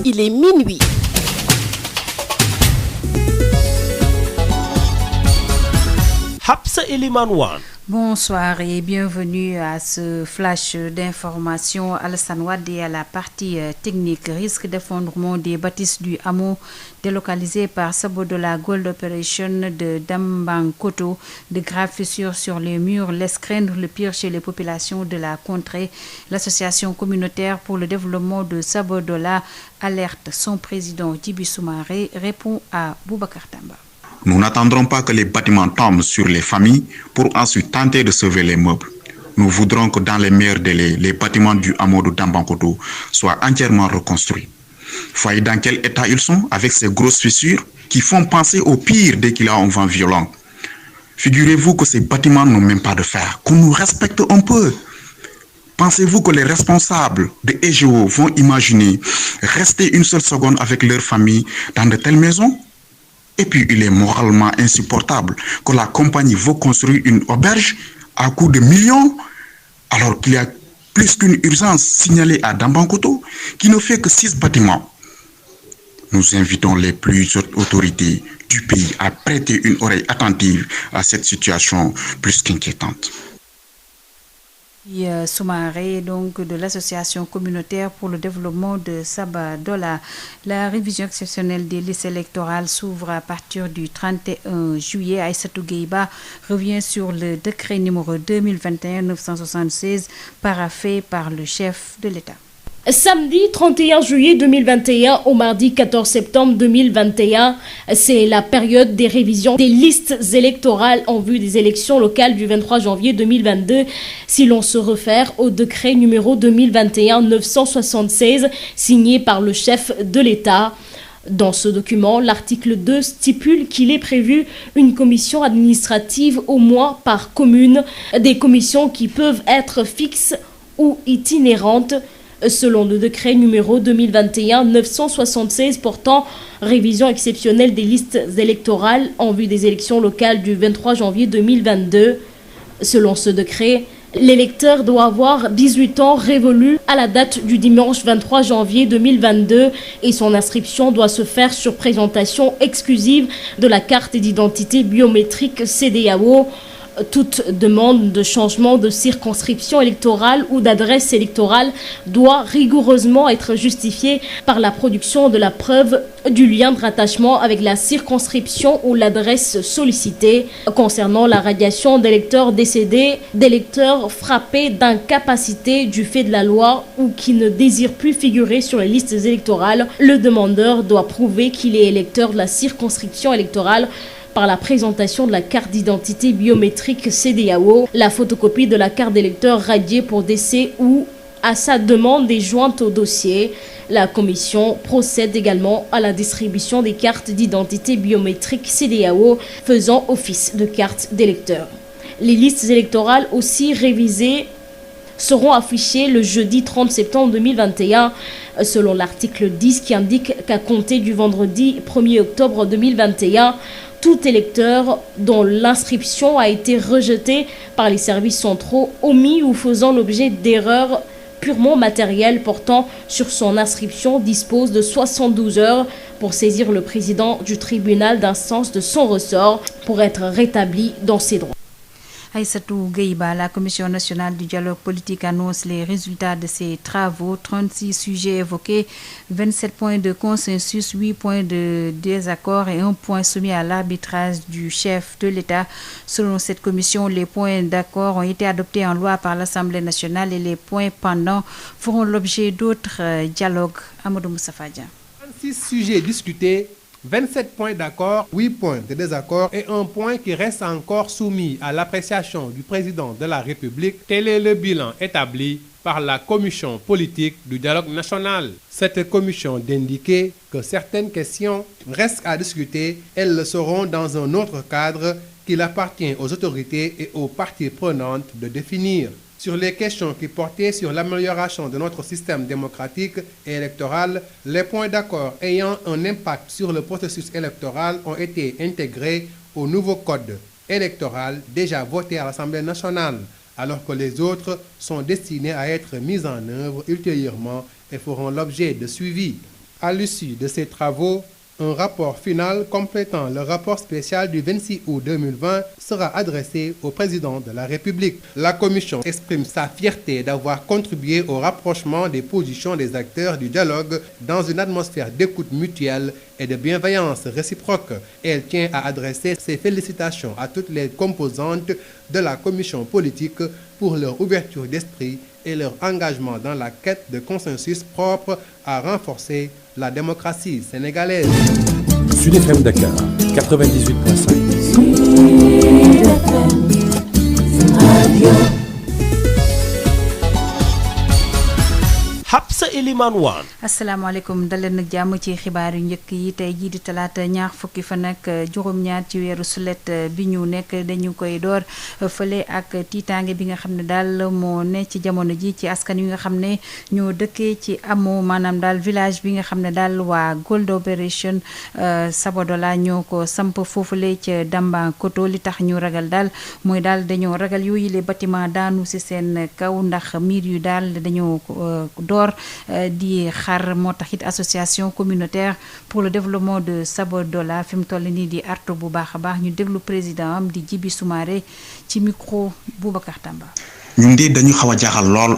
il est minuit. Hapsa Eliman Wan. Bonsoir et bienvenue à ce flash d'information. Alassane Wade à la partie technique. Risque d'effondrement des bâtisses du hameau délocalisé par Sabodala Gold Operation de Dambankoto. De graves fissures sur les murs laissent craindre le pire chez les populations de la contrée. L'association communautaire pour le développement de Sabodala alerte son président Djibi Soumaré, répond à Boubacar Tamba. Nous n'attendrons pas que les bâtiments tombent sur les familles pour ensuite tenter de sauver les meubles. Nous voudrons que dans les meilleurs délais, les bâtiments du hameau de Dambankoto soient entièrement reconstruits. Voyez dans quel état ils sont avec ces grosses fissures qui font penser au pire dès qu'il y a un vent violent. Figurez-vous que ces bâtiments n'ont même pas de fer, qu'on nous respecte un peu. Pensez-vous que les responsables de EGO vont imaginer rester une seule seconde avec leur famille dans de telles maisons? Et puis, il est moralement insupportable que la compagnie veut construire une auberge à coût de millions, alors qu'il y a plus qu'une urgence signalée à Dambankoto, qui ne fait que 6 bâtiments. Nous invitons les plus hautes autorités du pays à prêter une oreille attentive à cette situation plus qu'inquiétante. Soumaré, donc de l'association communautaire pour le développement de Sabadola. La révision exceptionnelle des listes électorales s'ouvre à partir du 31 juillet. Aïssatou Gueiba revient sur le décret numéro 2021-976 paraphé par le chef de l'État. Samedi 31 juillet 2021 au mardi 14 septembre 2021, c'est la période des révisions des listes électorales en vue des élections locales du 23 janvier 2022. Si l'on se réfère au décret numéro 2021-976 signé par le chef de l'État. Dans ce document, l'article 2 stipule qu'il est prévu une commission administrative au moins par commune, des commissions qui peuvent être fixes ou itinérantes. Selon le décret numéro 2021-976 portant révision exceptionnelle des listes électorales en vue des élections locales du 23 janvier 2022, selon ce décret, l'électeur doit avoir 18 ans révolus à la date du dimanche 23 janvier 2022 et son inscription doit se faire sur présentation exclusive de la carte d'identité biométrique CEDEAO. Toute demande de changement de circonscription électorale ou d'adresse électorale doit rigoureusement être justifiée par la production de la preuve du lien de rattachement avec la circonscription ou l'adresse sollicitée. Concernant la radiation d'électeurs décédés, d'électeurs frappés d'incapacité du fait de la loi ou qui ne désirent plus figurer sur les listes électorales, le demandeur doit prouver qu'il est électeur de la circonscription électorale par la présentation de la carte d'identité biométrique CEDEAO, la photocopie de la carte d'électeur radiée pour décès ou à sa demande est jointe au dossier. La commission procède également à la distribution des cartes d'identité biométrique CEDEAO faisant office de carte d'électeur. Les listes électorales aussi révisées seront affichées le jeudi 30 septembre 2021 selon l'article 10 qui indique qu'à compter du vendredi 1er octobre 2021, tout électeur dont l'inscription a été rejetée par les services centraux, omis ou faisant l'objet d'erreurs purement matérielles portant sur son inscription dispose de 72 heures pour saisir le président du tribunal d'instance de son ressort pour être rétabli dans ses droits. Aïssatou Gueiba, la Commission nationale du dialogue politique annonce les résultats de ses travaux. 36 sujets évoqués, 27 points de consensus, 8 points de désaccord et 1 point soumis à l'arbitrage du chef de l'État. Selon cette commission, les points d'accord ont été adoptés en loi par l'Assemblée nationale et les points pendants feront l'objet d'autres dialogues. Amadou Moussafadia. 36 sujets discutés, 27 points d'accord, 8 points de désaccord et 1 point qui reste encore soumis à l'appréciation du président de la République. Tel est le bilan établi par la commission politique du dialogue national. Cette commission d'indiquer que certaines questions restent à discuter, elles le seront dans un autre cadre qu'il appartient aux autorités et aux parties prenantes de définir. Sur les questions qui portaient sur l'amélioration de notre système démocratique et électoral, les points d'accord ayant un impact sur le processus électoral ont été intégrés au nouveau code électoral déjà voté à l'Assemblée nationale, alors que les autres sont destinés à être mis en œuvre ultérieurement et feront l'objet de suivi. À l'issue de ces travaux, un rapport final complétant le rapport spécial du 26 août 2020 sera adressé au président de la République. La commission exprime sa fierté d'avoir contribué au rapprochement des positions des acteurs du dialogue dans une atmosphère d'écoute mutuelle et de bienveillance réciproque. Elle tient à adresser ses félicitations à toutes les composantes de la commission politique pour leur ouverture d'esprit et leur engagement dans la quête de consensus propre à renforcer la démocratie sénégalaise. Sud FM Dakar, 98.5. Habsa Elimane Wane. asalaamaaleykum daleen nag jàmm ci xibaar yu njëkk yi tey jii di talaata ñaar fukki fan ak juróom-ñaar ci weeru sulet bi ñu nekk dañu koy door fële ak tiitaange bi nga xam ne daal moo ne ci jamono ji ci askan wi nga xam ne ñoo dëkkee ci amoo maanaam daal village bi nga xam ne daal waa Gold Operation Sabodola ñoo ko samp foofule ca Dambankoto li tax ñu ragal daal mooy daal dañoo ragal yooyu les bâtiment daanu si seen kaw ndax miir yu daal dañoo door di xar moo tax it association communautaire pour le développement de Sabodola fi mu toll nii di artu bu baax a baax ñu déglu président am di Djibi Soumaré ci micro Boubacar Tamba. ñun di dañu xaw a jaaxal lool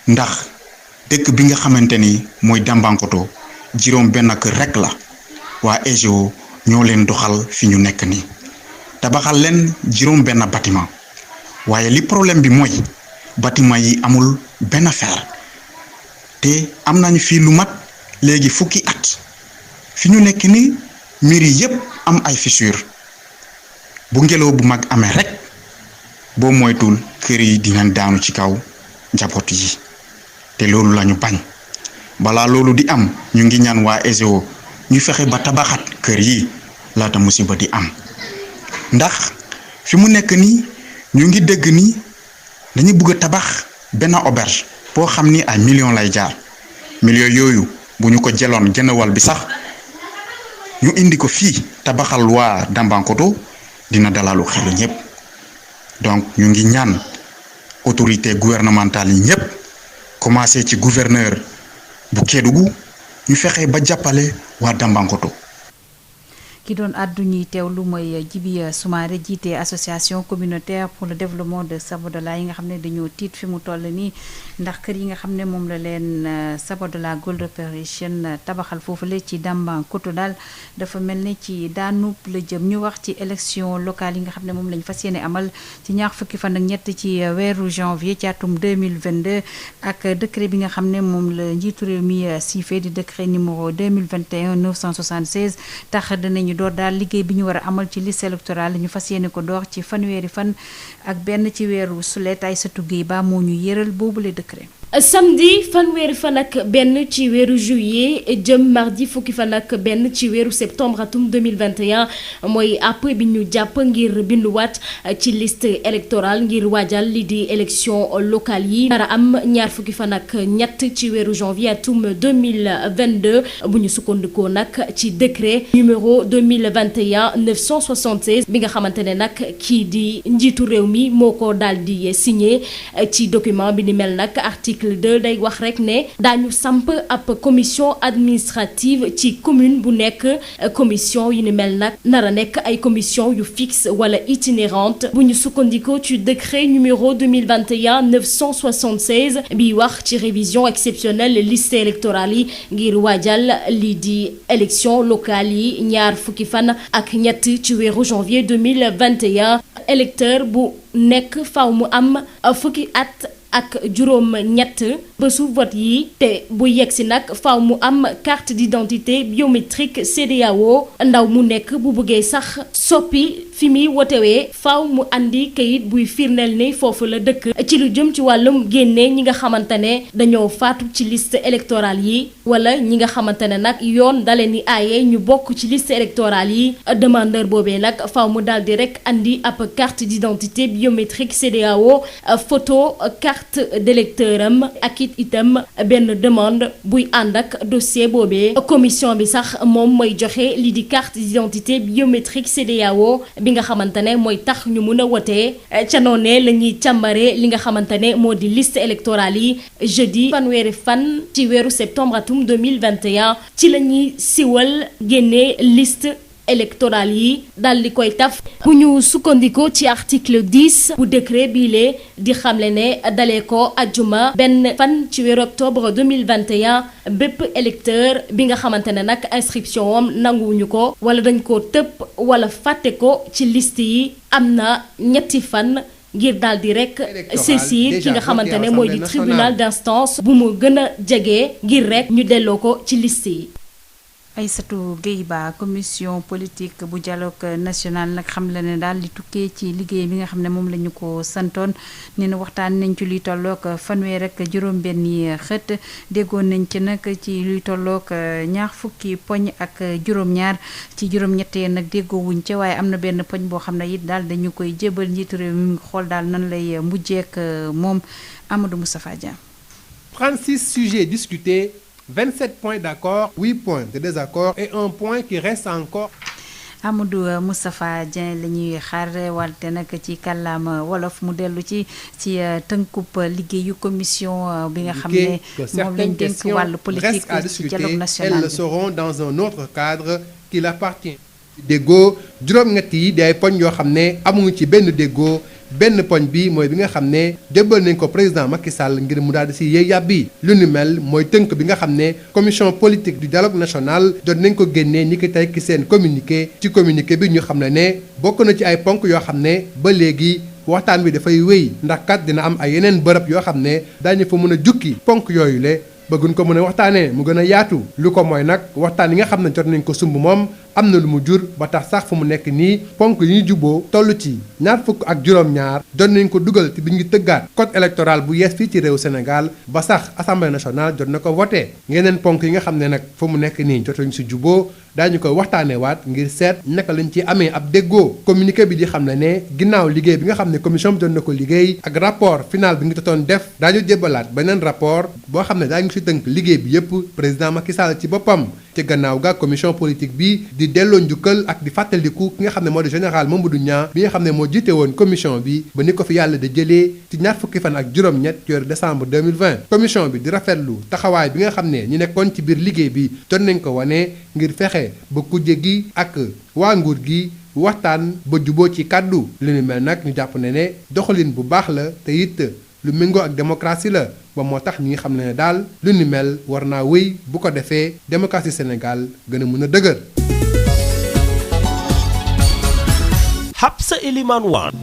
ndax dëkk bi nga xamante ni mooy Dambankoto juróom benn kër rek la waa EGO ñoo leen doxal fi ñu nekk nii tabaxal leen juróom benn bâtiment waaye li problème bi mooy bâtiment yi amul benn fer te am nañu fii lu mat léegi fukki at fi ñu nekk ni miir yi yépp am ay fissure bu ngelaw bu mag amee rek boo moytul kër yi dinañ daanu ci kaw njaboot yi te loolu lañu bañ balaa loolu di am ñu ngi ñaan waa EGO ñu fexe ba tabaxat kër yi laata musiba di am ndax fi mu nekk ni ñu ngi dégg ni dañu bëgg a tabax benn auberge boo xam ni ay millions lay jaar millions yooyu bu ñu ko jëloon genn wàll bi sax ñu indi ko fii tabaxal waa Dambankoto dina dalalu xelu ñëpp donc ñu ngi ñaan autorité gouvernementale yi ñëpp commencé ci gouverneur bu Kédougou ñu fexe ba jàppale waa Dambankoto. ki doon àddu ñuy teewlu mooy Djibi Soumaré jiite association communautaire pour le développement de Sabodola yi nga xam ne dañoo tiit fi mu toll nii ndax kër yi nga xam ne moom la leen Sabodola Gold Operation tabaxal foofule ci Dambankoto daal dafa mel ne ci daanub la jëm ñu wax ci élection locale yi nga xam ne moom lañ fas yéene amal ci ñaar fukki fan ak ñett ci weeru janvier ci atum 2022 ak décret bi nga xam ne moom la njiitu réew mi siifee di décret numéro 2021 976 tax danañu door daal liggéey bi ñu war a amal ci liste électorale ñu fas yéene ko door ci fanweeri fan ak benn ci weeru sulet Aïssatou Gueye Ba moo ñu yëral boobule décret. samedi fanweeri fan ak benn ci weeru juillet jëm mardi fukki fan ak benn ci weeru septembre atum 2021 mooy àpp bi ñu jàpp ngir binduwaat ci liste électorale ngir waajal li di élection locale yi dara am ñaar fukki fan ak ñett ci weeru janvier atum 2022 bu ñu sukkandikoo nag ci décret numéro 2021 976 bi nga xamante ne nag kii di njiitu réew mi moo ko daal di signé ci document bi ni mel nag article 2 day wax rek ne daañu samp ab commission administrative ci commune bu nekk commission yu ni mel nag nara nekk ay commission yu fixe wala itinérante bu ñu sukkandikoo ci décret numéro 2021 976 bi wax ci révision exceptionnelle liste électorale yi ngir waajal lii di élection locale yi ñaar fukki fan ak ñett ci weeru janvier 2021 électeur bu nekk faw mu am fukki at ak juróom ñett bésu vote yi te bu yegsi nag faaw mu am carte d'identité biométrique CEDEAO ndaw mu nekk bu bëggee sax soppi fi muy wotewee faaw mu andi kayit buy firndeel ne foofu la dëkk ci lu jëm ci wàllum génne ñi nga xamante ne dañoo faatu ci liste électorale yi wala ñi nga xamante ne nag yoon dalee ni aaye ñu bokk ci liste électorale yi demandeur boobee nag faaw mu daal di rek andi ab carte d'identité biométrique CEDEAO photo carte d'électeur am ak it itam benn demande buy ànd ak dossier boobee. commission bi sax moom mooy joxe lii di carte d'identité biométrique CEDEAO bi nga xamante ne mooy tax ñu mun a wotee ca noonee la ñuy càmbare li nga xamante ne moo di liste électorale yi jeudi fanweeri fan ci weeru septembre atum 2021 ci la ñuy siwal génnee liste électorale yi dal di koy taf bu ñu sukkandikoo ci article 10 bu décret biile di xamle ne dalee ko ajjuma benn fan ci weeru octobre 2021 bépp électeur bi nga xamante ne nag inscription am nanguwuñu ko wala dañ ko tëpp wala fàtte ko ci liste yi am na ñetti fan ngir daal di rek saisir ki nga xamante ne mooy di tribunal d'instance bu mu gën a jege ngir rek ñu delloo ko ci liste yi. Aïssatou Gueye Ba commission politique bu dialogue national nag xam la ne daal li tukkee ci liggéey bi nga xam ne moom la ñu ko santoon nee na waxtaan nañ ci luy tolloog fanweer ak juróom-benni xët déggoon nañ ci nag ci luy tolloog ñaar fukki poñ ak juróom-ñaar ci juróom-ñettee nag déggoowuñ ca waaye am na benn poñ boo xam ne it daal dañu koy jébal njiitu réew mi xool daal nan lay mujjeek moom Amadou Moustapha Dia. 36 sujets discutés. 27 points d'accord, 8 points de désaccord et un point qui reste encore. Amadou Moustapha Dieng la ñuy xaar wante nag ci kàllaama wolof mu dellu ci tënkub liggéeyu commission bi nga xam ne moom lañ dénk wàllu politique ci dialogue national. Elles le seront dans un autre cadre qui l'appartient. déggoo juróom-ñett yi di ay poñ yoo xam ne amuñu ci benn déggoo. benn poñ bi mooy bi nga xam ne jébbal nañ ko président Macky Sall ngir mu daal di si yéey yàbbi lu ni mel mooy tënk bi nga xam ne commission politique du dialogue national jot nañ ko génnee ni ki tey ki seen communiqué ci communiqué bi ñu xam ne bokk na ci ay ponk yoo xam ne ba léegi waxtaan bi dafay wéy ndax kat dina am ay yeneen bërëb yoo xam ne daañu fa mën a jukki ponk yooyu le bëgguñ ko mën a waxtaanee mu gën a yaatu lu ko mooy nag waxtaan yi nga xam ne jot nañ ko sumb moom am na lu mu jur ba tax sax fu mu nekk nii ponk yi ñu juboo toll ci ñaar fukk ak juróom-ñaar jot nañ ko dugal ci bi ñu tëggaat code électoral bu yees fii ci réew Sénégal ba sax assemblée nationale jot na ko voté yeneen ponk yi nga xam ne nag fu mu nekk nii jotuñ si juboo daañu koy waxtaanee waat ngir seet naka lañ ci amee ab déggoo communiqué bi di xam ne ginnaaw liggéey bi nga xam ne commission bi jot na ko liggéey ak rapport final bi nga jotoon def daañu jébbalaat beneen rapport boo xam ne daañu si tënk liggéey bi yépp président Macky Sall ci boppam ci gannaaw ga commission politique bi di delloo njukkal ak di fàttaliku ki nga xam ne moo di général Mamadou Niang bi nga xam ne moo jiite woon commission bi ba ni ko fi yàlla de jëlee ci ñaar fukki fan ak juróom-ñett weeru décembre 2020 commission bi di rafetlu taxawaay bi nga xam ne ñi nekkoon ci biir liggéey bi jot nañ ko wane ngir fexe ba kujje gi ak waa nguur gi waxtaan ba juboo ci kàddu li ni mel nag ñu jàpp ne doxalin bu baax la te it lu méngoo ak démocratie la ba moo tax ñi nga xam ne daal lu ni mel war naa wéy bu ko defee démocratie Sénégal gën a mën a dëgër. Habsa Elimane Wane.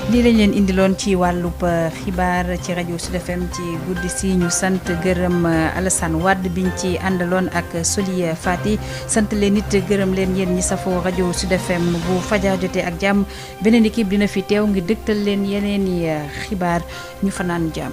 lii lañ leen indiloon ci wàllub xibaar ci rajo Sud FM ci guddi si ñu sant gërëm Alassane Wade biñ ci àndaloon ak Soli Fati sant leen it gërëm leen yéen ñi safoo rajo Sud FM bu fajar jotee ak jàmm beneen équipe dina fi teew ngir dëgtal leen yeneen i xibaar ñu fanaan jàmm.